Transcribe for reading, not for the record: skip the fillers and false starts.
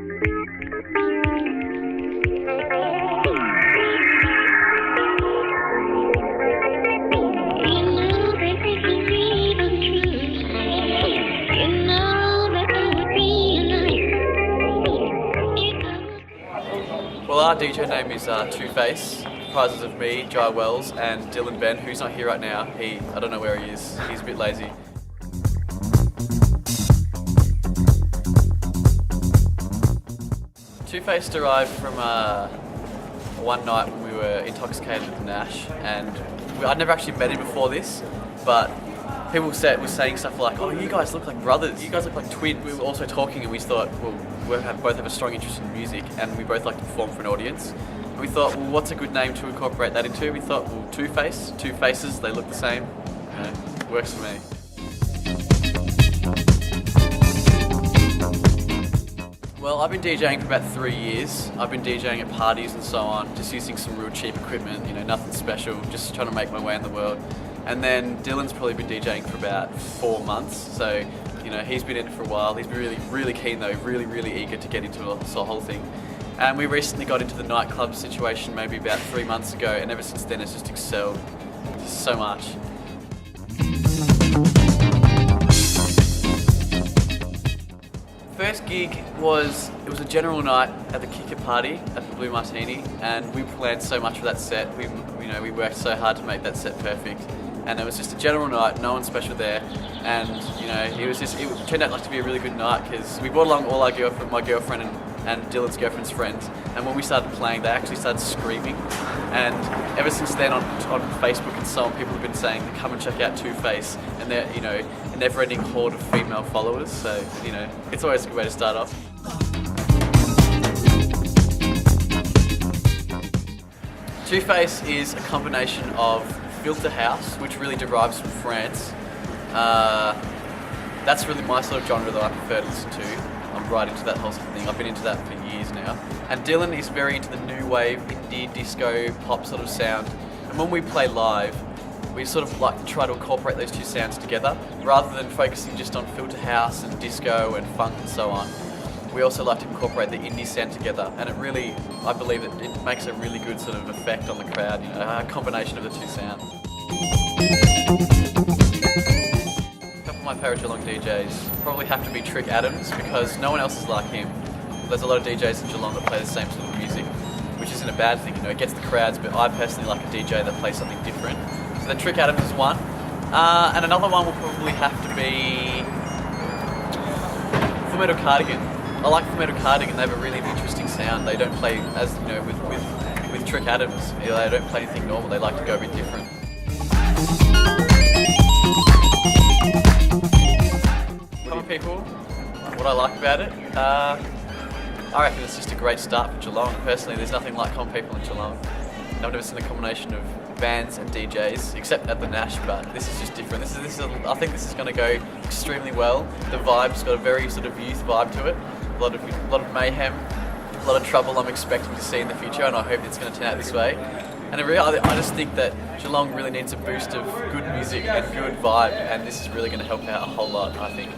Well, our DJ name is Two-Face, comprises of me, Jiah, and Dylan Ben, who's not here right now. I don't know where he is, he's a bit lazy. Two-Face derived from one night when we were intoxicated at the Nash, and I'd never actually met him before this, but people were saying stuff like, "Oh, you guys look like brothers, you guys look like twins." We were also talking and we thought, well, we both have a strong interest in music and we both like to perform for an audience. And we thought, well, what's a good name to incorporate that into? We thought, well, Two-Face, two faces, they look the same, works for me. Well, I've been DJing for about 3 years. I've been DJing at parties and so on, just using some real cheap equipment, nothing special, just trying to make my way in the world. And then Dylan's probably been DJing for about 4 months, so he's been in it for a while. He's been really keen though, really eager to get into the whole thing. And we recently got into the nightclub situation maybe about 3 months ago, and ever since then it's just excelled so much. First gig was a general night at the Kicker Party at the Blue Martini, and we planned so much for that set. We worked so hard to make that set perfect, and it was just a general night, no one special there, and it turned out to be a really good night because we brought along all my girlfriend and Dylan's girlfriend's friends, and when we started playing, they actually started screaming, and ever since then on Facebook and so on, people have been saying, come and check out Two-Face, and they're a never-ending horde of female followers, so it's always a good way to start off. Two-Face is a combination of filter house, which really derives from France. That's really my sort of genre that I prefer to listen to. I'm right into that whole sort of thing. I've been into that for years now. And Dylan is very into the new wave, indie, disco, pop sort of sound. And when we play live, we sort of like to try to incorporate those two sounds together, rather than focusing just on filter house and disco and funk and so on. We also like to incorporate the indie sound together, and it really, I believe that it makes a really good sort of effect on the crowd, a combination of the two sounds. A couple of my favourite Geelong DJs probably have to be Trick Adams, because no one else is like him. There's a lot of DJs in Geelong that play the same sort of music, which isn't a bad thing, it gets the crowds, but I personally like a DJ that plays something different. So then Trick Adams is one, and another one will probably have to be Fumeto Cardigan. I like Fumeto Cardigan, they have a really interesting sound. They don't play, as with Trick Adams, they don't play anything normal, they like to go a bit different. Common People, what I like about it, I reckon it's just a great start for Geelong. Personally, there's nothing like Common People in Geelong. I've never seen a combination of bands and DJs, except at the Nash, but this is just different. I think this is going to go extremely well. The vibe's got a very sort of youth vibe to it. A lot of mayhem, a lot of trouble I'm expecting to see in the future, and I hope it's going to turn out this way. And I just think that Geelong really needs a boost of good music and good vibe, and this is really going to help out a whole lot, I think.